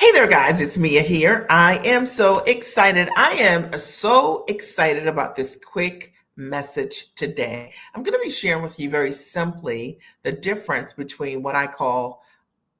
Hey there, guys. It's Mia here. I am so excited. I am so excited about this quick message today. I'm going to be sharing with you very simply the difference between what I call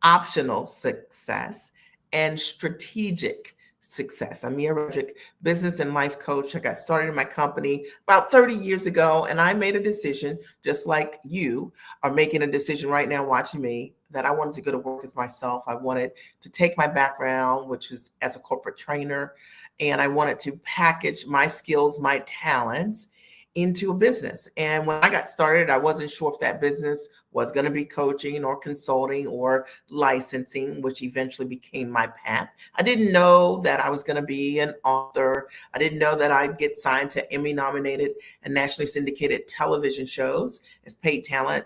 optional success and strategic success. I'm Mia Redrick, business and life coach. I got started in my company about 30 years ago, and I made a decision, just like you are making a decision right now watching me, that I wanted to go to work as myself. I wanted to take my background, which is as a corporate trainer, and I wanted to package my skills, my talents into a business. And when I got started, I wasn't sure if that business was going to be coaching or consulting or licensing, which eventually became my path. I didn't know that I was going to be an author. I didn't know that I'd get signed to Emmy nominated and nationally syndicated television shows as paid talent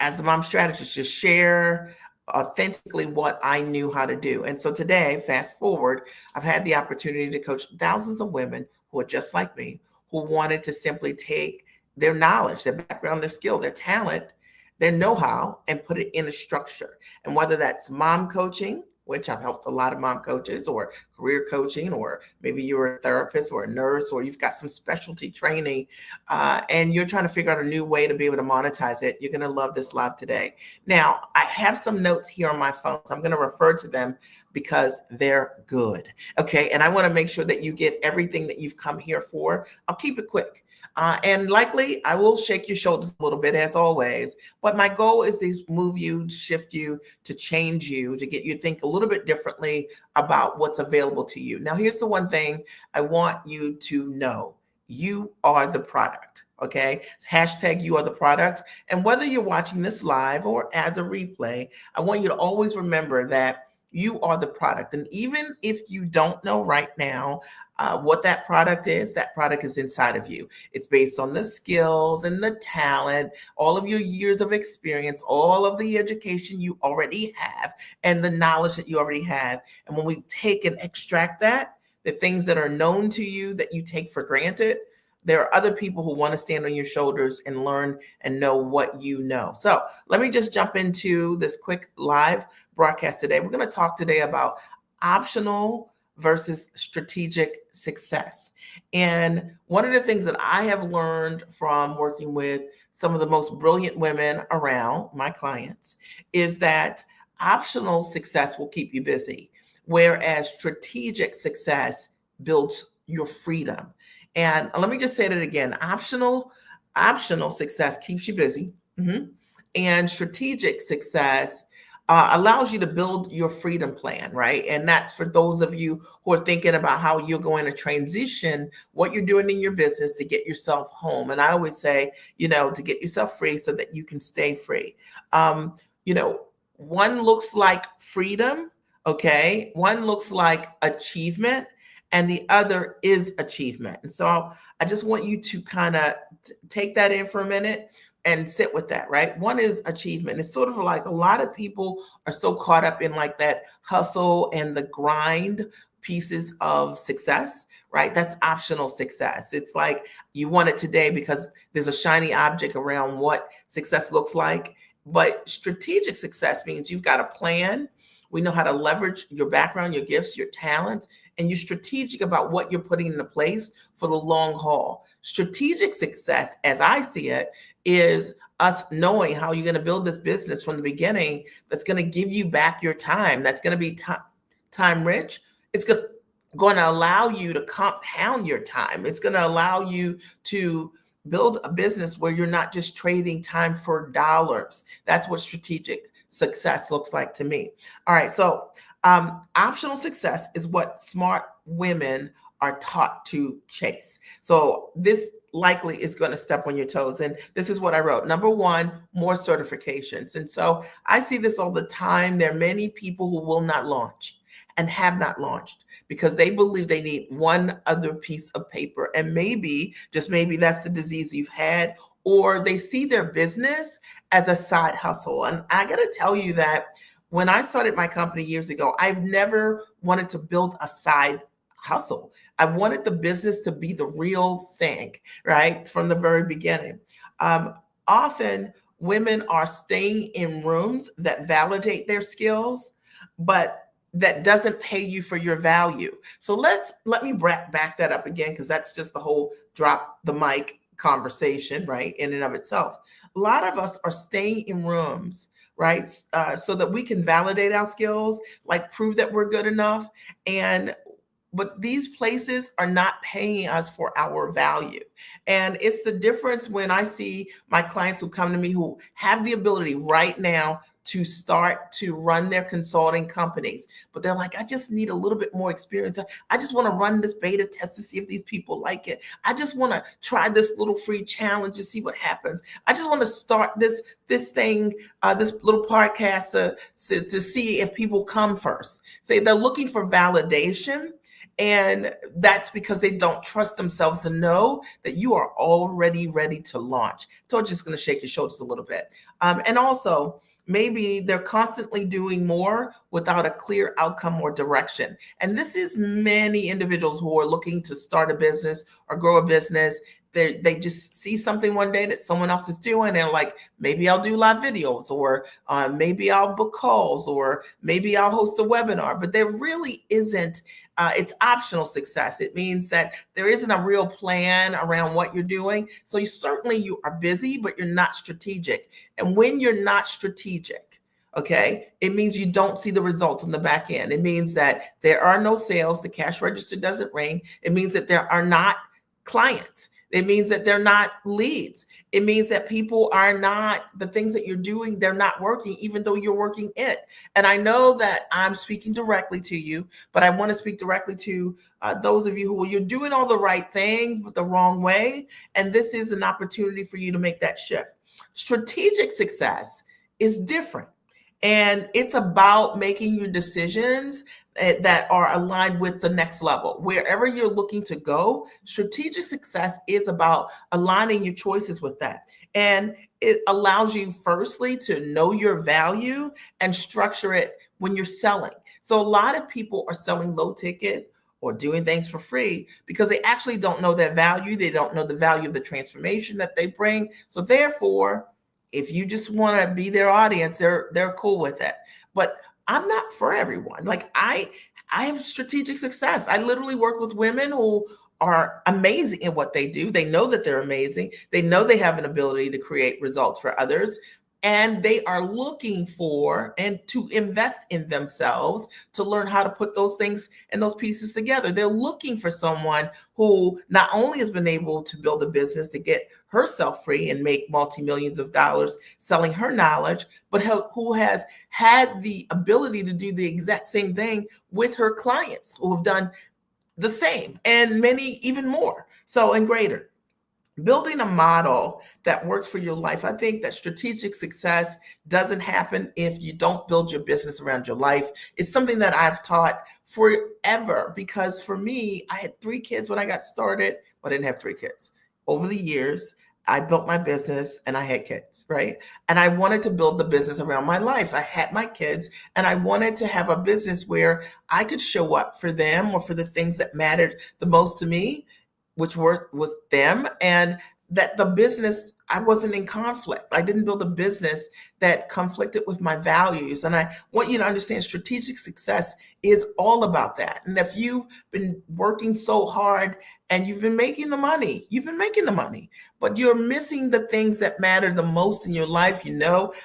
as a mom strategist, just share authentically what I knew how to do. And so today, fast forward, I've had the opportunity to coach thousands of women who are just like me, who wanted to simply take their knowledge, their background, their skill, their talent, their know-how, and put it in a structure. And whether that's mom coaching, which I've helped a lot of mom coaches, or career coaching, or maybe you're a therapist or a nurse, or you've got some specialty training, and you're trying to figure out a new way to be able to monetize it, you're going to love this live today. Now, I have some notes here on my phone, so I'm going to refer to them because they're good. Okay. And I want to make sure that you get everything that you've come here for. I'll keep it quick. And likely I will shake your shoulders a little bit as always, but my goal is to move you, shift you, to change you, to get you to think a little bit differently about what's available to you. Now, here's the one thing I want you to know. You are the product, okay? Hashtag you are the product. And whether you're watching this live or as a replay, I want you to always remember that you are the product. And even if you don't know right now what that product is inside of you. It's based on the skills and the talent, all of your years of experience, all of the education you already have, and the knowledge that you already have. And when we take and extract that, the things that are known to you that you take for granted, there are other people who want to stand on your shoulders and learn and know what you know. So let me just jump into this quick live broadcast today. We're going to talk today about optional versus strategic success. And one of the things that I have learned from working with some of the most brilliant women around, my clients, is that optional success will keep you busy, whereas strategic success builds your freedom. And let me just say that again. Optional success keeps you busy. And strategic success allows you to build your freedom plan, right? And that's for those of you who are thinking about how you're going to transition what you're doing in your business to get yourself home. And I always say, to get yourself free so that you can stay free. One looks like freedom, okay? One looks like achievement, and the other is achievement. And so I just want you to kind of take that in for a minute and sit with that, right? One is achievement. It's sort of like a lot of people are so caught up in like that hustle and the grind pieces of success, right? That's optional success. It's like you want it today because there's a shiny object around what success looks like. But strategic success means you've got a plan. We know how to leverage your background, your gifts, your talents, and you're strategic about what you're putting into place for the long haul. Strategic success, as I see it, is us knowing how you're going to build this business from the beginning that's going to give you back your time, that's going to be time rich. It's going to allow you to compound your time. It's going to allow you to build a business where you're not just trading time for dollars. That's what strategic success looks like to me. All right, so optional success is what smart women are taught to chase. So this likely is going to step on your toes. And this is what I wrote. Number one, more certifications. And so I see this all the time. There are many people who will not launch and have not launched because they believe they need one other piece of paper. And maybe, just maybe, that's the disease you've had, or they see their business as a side hustle. And I got to tell you that when I started my company years ago, I've never wanted to build a side hustle. I wanted the business to be the real thing, right? From the very beginning. Often women are staying in rooms that validate their skills, but that doesn't pay you for your value. So let me back that up again, because that's just the whole drop the mic conversation, right? In and of itself. A lot of us are staying in rooms, right? So that we can validate our skills, like prove that we're good enough. And but these places are not paying us for our value. And it's the difference when I see my clients who come to me who have the ability right now to start to run their consulting companies, but they're like, I just need a little bit more experience. I just want to run this beta test to see if these people like it. I just want to try this little free challenge to see what happens. I just want to start this thing, this little podcast to see if people come first. Say they're looking for validation. And that's because they don't trust themselves to know that you are already ready to launch. So it's just going to shake your shoulders a little bit. And also, maybe they're constantly doing more without a clear outcome or direction. And this is many individuals who are looking to start a business or grow a business. They just see something one day that someone else is doing, and like, maybe I'll do live videos, or maybe I'll book calls, or maybe I'll host a webinar. But there really isn't. It's optional success. It means that there isn't a real plan around what you're doing. So you are busy, but you're not strategic. And when you're not strategic, okay, it means you don't see the results on the back end. It means that there are no sales, the cash register doesn't ring. It means that there are not clients. It means that they're not leads. It means that people are not, the things that you're doing, they're not working, even though you're working it. And I know that I'm speaking directly to you, but I want to speak directly to those of you who you're doing all the right things, but the wrong way. And this is an opportunity for you to make that shift. Strategic success is different. And it's about making your decisions that are aligned with the next level. Wherever you're looking to go, strategic success is about aligning your choices with that. And it allows you, firstly, to know your value and structure it when you're selling. So a lot of people are selling low ticket or doing things for free because they actually don't know their value. They don't know the value of the transformation that they bring. So therefore, if you just want to be their audience, they're cool with it. But I'm not for everyone. Like I have strategic success. I literally work with women who are amazing at what they do. They know that they're amazing. They know they have an ability to create results for others. And they are looking for and to invest in themselves to learn how to put those things and those pieces together. They're looking for someone who not only has been able to build a business to get herself free and make multi-millions of dollars selling her knowledge, but who has had the ability to do the exact same thing with her clients who have done the same and many even more so and greater. Building a model that works for your life. I think that strategic success doesn't happen if you don't build your business around your life. It's something that I've taught forever, because for me, I had 3 kids when I got started. Well, I didn't have 3 kids. Over the years, I built my business and I had kids, right? And I wanted to build the business around my life. I had my kids and I wanted to have a business where I could show up for them or for the things that mattered the most to me, which was them, and that the business, I wasn't in conflict. I didn't build a business that conflicted with my values. And I want you to understand strategic success is all about that. And if you've been working so hard and you've been making the money, but you're missing the things that matter the most in your life,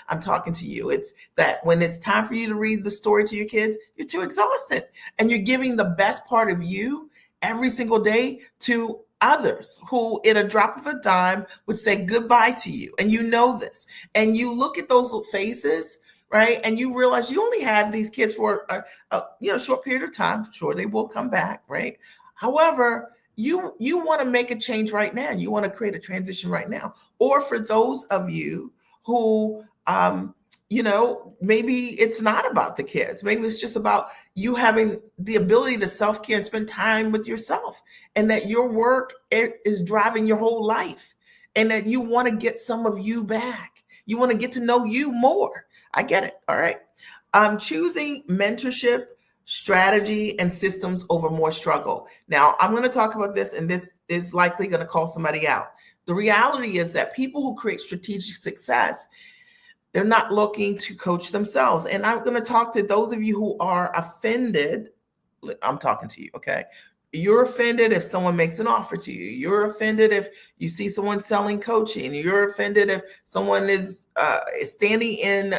I'm talking to you. It's that when it's time for you to read the story to your kids, you're too exhausted and you're giving the best part of you every single day to others who, in a drop of a dime, would say goodbye to you. And you know this. And you look at those faces, right? And you realize you only have these kids for a short period of time. Sure, they will come back, right? However, you want to make a change right now. You want to create a transition right now. Or for those of you who maybe it's not about the kids. Maybe it's just about you having the ability to self-care and spend time with yourself, and that your work is driving your whole life, and that you want to get some of you back. You want to get to know you more. I get it. All right. Choosing mentorship, strategy, and systems over more struggle. Now, I'm going to talk about this, and this is likely going to call somebody out. The reality is that people who create strategic success, They're not looking to coach themselves. And I'm going to talk to those of you who are offended. I'm talking to you, okay? You're offended if someone makes an offer to you. You're offended if you see someone selling coaching. You're offended if someone is standing in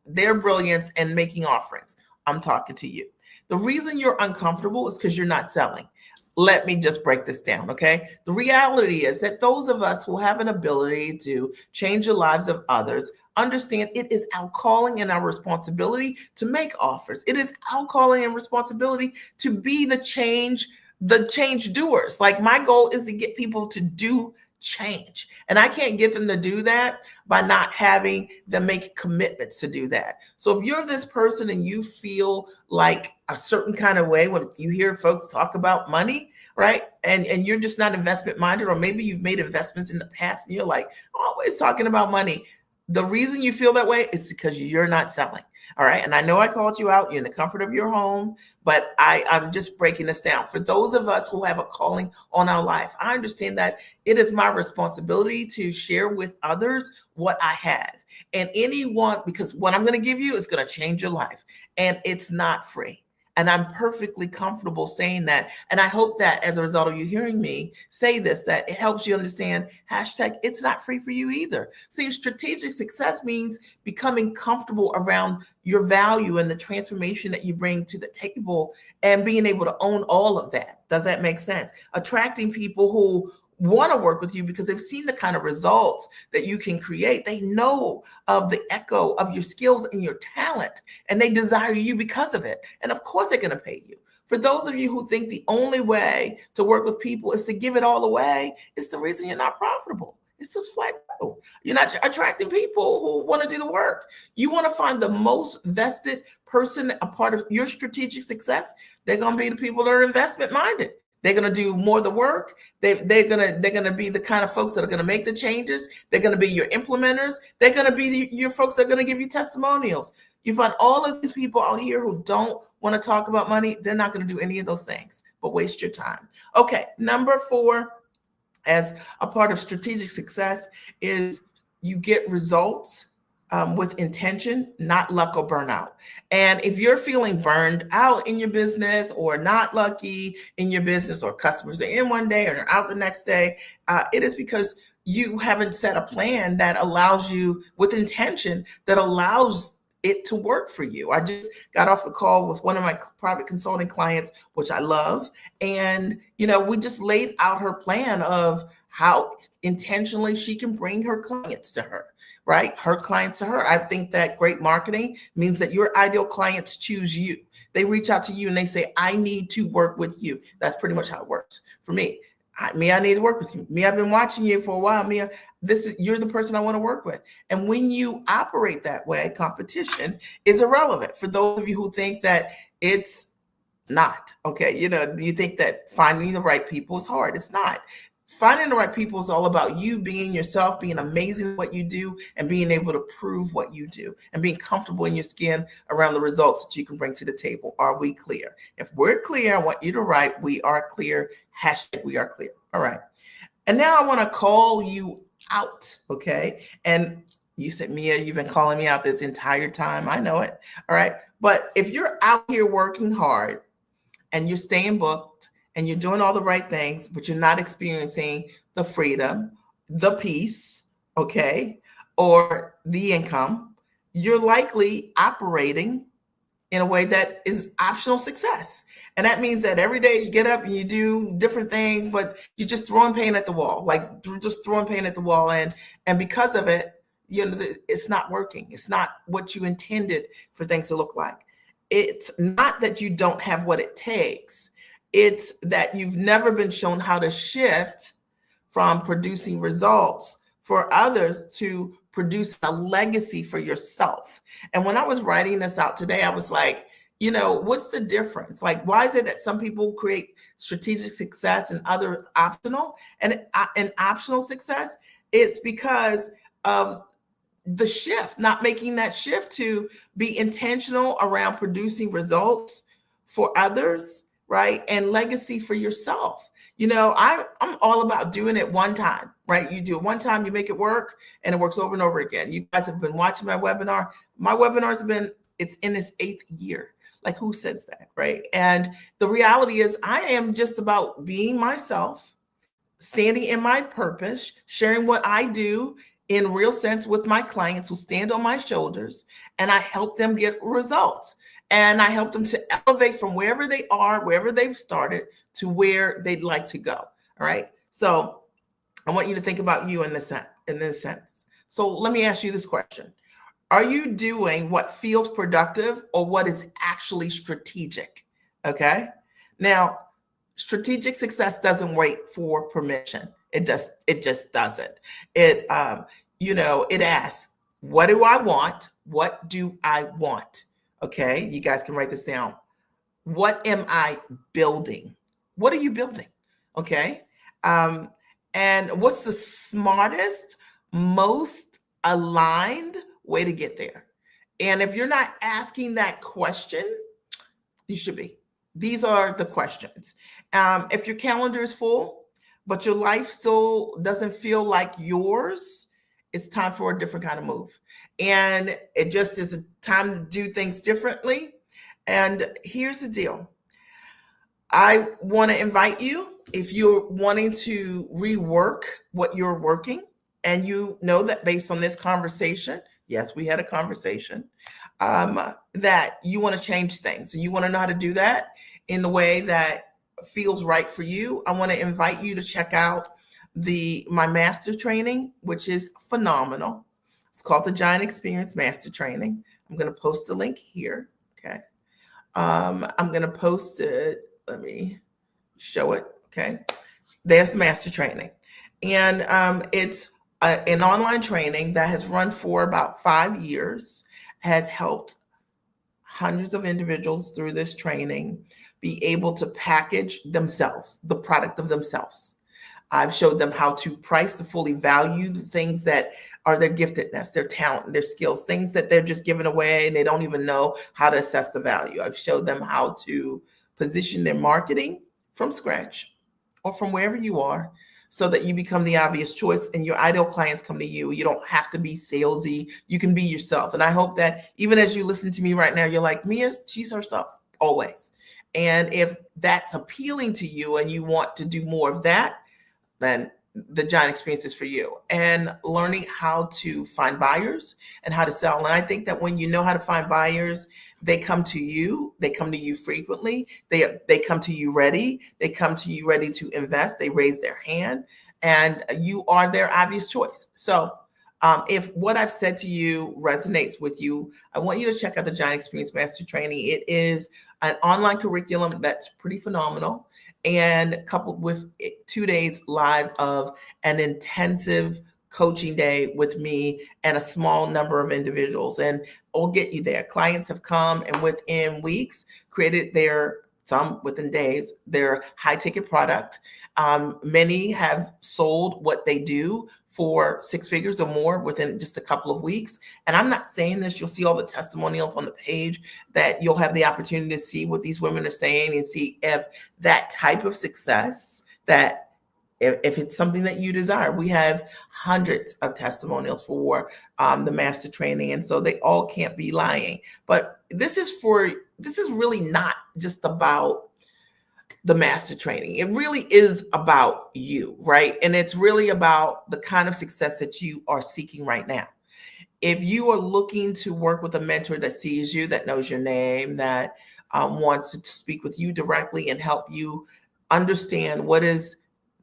their brilliance and making offerings. I'm talking to you. The reason you're uncomfortable is because you're not selling. Let me just break this down, okay? The reality is that those of us who have an ability to change the lives of others understand it is our calling and our responsibility to make offers. It is our calling and responsibility to be the change doers. Like, my goal is to get people to do change. And I can't get them to do that by not having them make commitments to do that. So if you're this person and you feel like a certain kind of way when you hear folks talk about money, right? And you're just not investment minded, or maybe you've made investments in the past and you're like always talking about money. The reason you feel that way is because you're not selling. All right. And I know I called you out. You're in the comfort of your home, but I'm just breaking this down. For those of us who have a calling on our life, I understand that it is my responsibility to share with others what I have. And anyone, because what I'm going to give you is going to change your life. And it's not free. And I'm perfectly comfortable saying that. And I hope that as a result of you hearing me say this, that it helps you understand hashtag it's not free for you either. See, strategic success means becoming comfortable around your value and the transformation that you bring to the table and being able to own all of that. Does that make sense? Attracting people who want to work with you because they've seen the kind of results that you can create. They know of the echo of your skills and your talent, and they desire you because of it. And of course, they're going to pay you. For those of you who think the only way to work with people is to give it all away, it's the reason you're not profitable. It's just flat out. You're not attracting people who want to do the work. You want to find the most vested person, a part of your strategic success. They're going to be the people that are investment minded. They're going to do more of the work. They're going to be the kind of folks that are going to make the changes. They're going to be your implementers. They're going to be your folks that are going to give you testimonials. You find all of these people out here who don't want to talk about money. They're not going to do any of those things, but waste your time. Okay, number 4, as a part of strategic success, is you get results with intention, not luck or burnout. And if you're feeling burned out in your business, or not lucky in your business, or customers are in one day and they're out the next day, it is because you haven't set a plan that allows you, with intention, that allows it to work for you. I just got off the call with one of my private consulting clients, which I love. And, we just laid out her plan of how intentionally she can bring her clients to her. Right? Her clients to her. I think that great marketing means that your ideal clients choose you. They reach out to you and they say, I need to work with you. That's pretty much how it works for me. I need to work with you. Me, I've been watching you for a while. Mia, you're the person I want to work with. And when you operate that way, competition is irrelevant. For those of you who think that it's not, okay, you think that finding the right people is hard. It's not. Finding the right people is all about you being yourself, being amazing at what you do, and being able to prove what you do, and being comfortable in your skin around the results that you can bring to the table. Are we clear? If we're clear, I want you to write, we are clear, hashtag we are clear. All right. And now I want to call you out, okay? And you said, Mia, you've been calling me out this entire time. I know it. All right. But if you're out here working hard and you're staying booked, and you're doing all the right things, but you're not experiencing the freedom, the peace, okay, or the income, you're likely operating in a way that is optional success. And that means that every day you get up and you do different things, but you're just throwing paint at the wall, just throwing paint at the wall. And because of it, it's not working. It's not what you intended for things to look like. It's not that you don't have what it takes. It's that you've never been shown how to shift from producing results for others to produce a legacy for yourself. And when I was writing this out today, I was like, what's the difference? Like, why is it that some people create strategic success and others optional? And optional success, it's because of the shift, not making that shift to be intentional around producing results for others, right? And legacy for yourself. I'm all about doing it one time. right? You do it one time, you make it work, and it works over and over again. You guys have been watching my webinar. My webinars have been, it's in its 8th year. Like, who says that, right? And the reality is I am just about being myself, standing in my purpose, sharing what I do in real sense with my clients who stand on my shoulders, and I help them get results. And I help them to elevate from wherever they are, wherever they've started, to where they'd like to go. All right. So I want you to think about you in this sense. So let me ask you this question. Are you doing what feels productive or what is actually strategic? Okay. Now, strategic success doesn't wait for permission. It just doesn't. It asks, what do I want? What do I want? Okay. You guys can write this down. What am I building? What are you building? Okay. And what's the smartest, most aligned way to get there? And if you're not asking that question, you should be. These are the questions. If your calendar is full, but your life still doesn't feel like yours, it's time for a different kind of move. And it just is a time to do things differently. And here's the deal. I want to invite you, if you're wanting to rework what you're working, and you know that based on this conversation, yes, we had a conversation, that you want to change things and you want to know how to do that in the way that feels right for you. I want to invite you to check out my master training, which is phenomenal. It's called the Giant Experience Master Training. I'm going to post the link here. Okay. I'm going to post it. Let me show it. Okay. There's master training. And it's an online training that has run for about 5 years, has helped hundreds of individuals through this training be able to package themselves, the product of themselves. I've showed them how to price to fully value the things that are their giftedness, their talent, their skills, things that they're just giving away and they don't even know how to assess the value. I've showed them how to position their marketing from scratch or from wherever you are so that you become the obvious choice and your ideal clients come to you. You don't have to be salesy. You can be yourself. And I hope that even as you listen to me right now, you're like, Mia, she's herself always. And if that's appealing to you and you want to do more of that, then the Giant Experience is for you. And learning how to find buyers and how to sell. And I think that when you know how to find buyers, they come to you. They come to you frequently. They come to you ready. They come to you ready to invest. They raise their hand, and you are their obvious choice. So if what I've said to you resonates with you, I want you to check out the Giant Experience Master Training. It is an online curriculum that's pretty phenomenal, and coupled with 2 days live of an intensive coaching day with me and a small number of individuals, and we'll get you there. Clients have come and within weeks created some within days, their high ticket product. Many have sold what they do for 6 figures or more within just a couple of weeks. And I'm not saying this, you'll see all the testimonials on the page, that you'll have the opportunity to see what these women are saying and see if that type of success, that if it's something that you desire. We have hundreds of testimonials for the master training. And so they all can't be lying. But this is really not just about the master training. It really is about you, right? And it's really about the kind of success that you are seeking right now. If you are looking to work with a mentor that sees you, that knows your name, that wants to speak with you directly and help you understand what is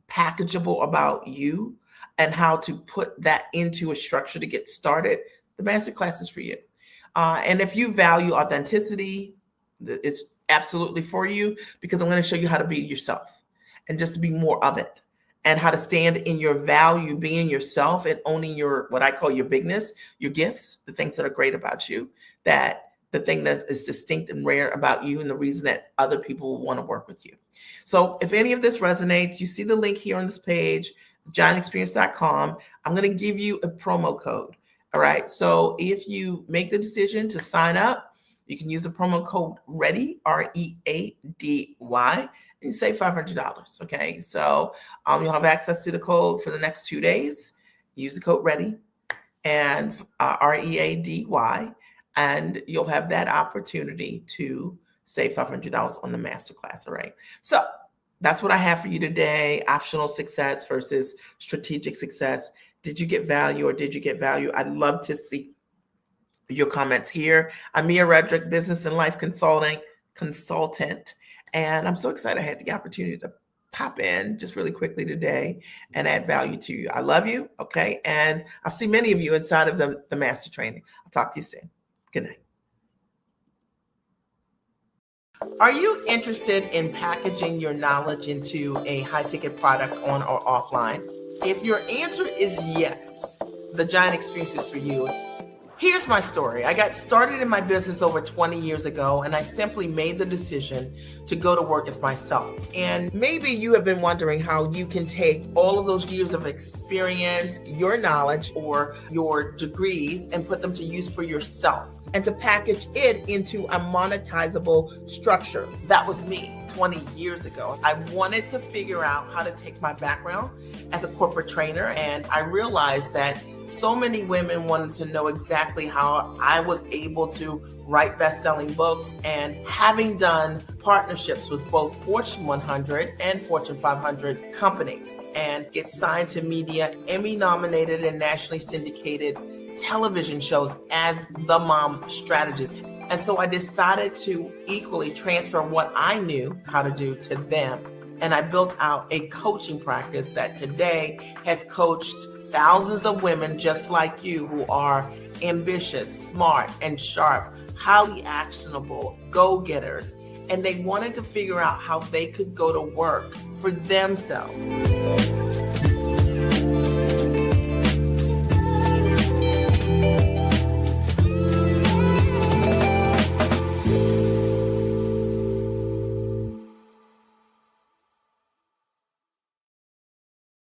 packageable about you and how to put that into a structure to get started, the masterclass is for you. And if you value authenticity, it's absolutely for you, because I'm going to show you how to be yourself and just to be more of it, and how to stand in your value, being yourself and owning what I call your bigness, your gifts, the things that are great about you, that the thing that is distinct and rare about you, and the reason that other people will want to work with you. So if any of this resonates, you see the link here on this page, giantexperience.com. I'm going to give you a promo code. All right. So if you make the decision to sign up, You can use the promo code READY, READY, and you save $500. Okay, so you'll have access to the code for the next 2 days. Use the code READY and READY, and you'll have that opportunity to save $500 on the masterclass. All right. So that's what I have for you today. Optional success versus strategic success. Did you get value or did you get value? I'd love to see your comments here. I'm Mia Redrick, business and life consultant. And I'm so excited I had the opportunity to pop in just really quickly today and add value to you. I love you. Okay. And I'll see many of you inside of the master training. I'll talk to you soon. Good night. Are you interested in packaging your knowledge into a high-ticket product on or offline? If your answer is yes, the Giant Experience is for you. Here's my story. I got started in my business over 20 years ago, and I simply made the decision to go to work as myself. And maybe you have been wondering how you can take all of those years of experience, your knowledge, or your degrees, and put them to use for yourself, and to package it into a monetizable structure. That was me 20 years ago. I wanted to figure out how to take my background as a corporate trainer, and I realized that so many women wanted to know exactly how I was able to write best-selling books, and having done partnerships with both Fortune 100 and Fortune 500 companies and get signed to media, Emmy-nominated and nationally syndicated television shows as the mom strategist. And so I decided to equally transfer what I knew how to do to them. And I built out a coaching practice that today has coached thousands of women just like you who are ambitious, smart, and sharp, highly actionable, go-getters. And they wanted to figure out how they could go to work for themselves.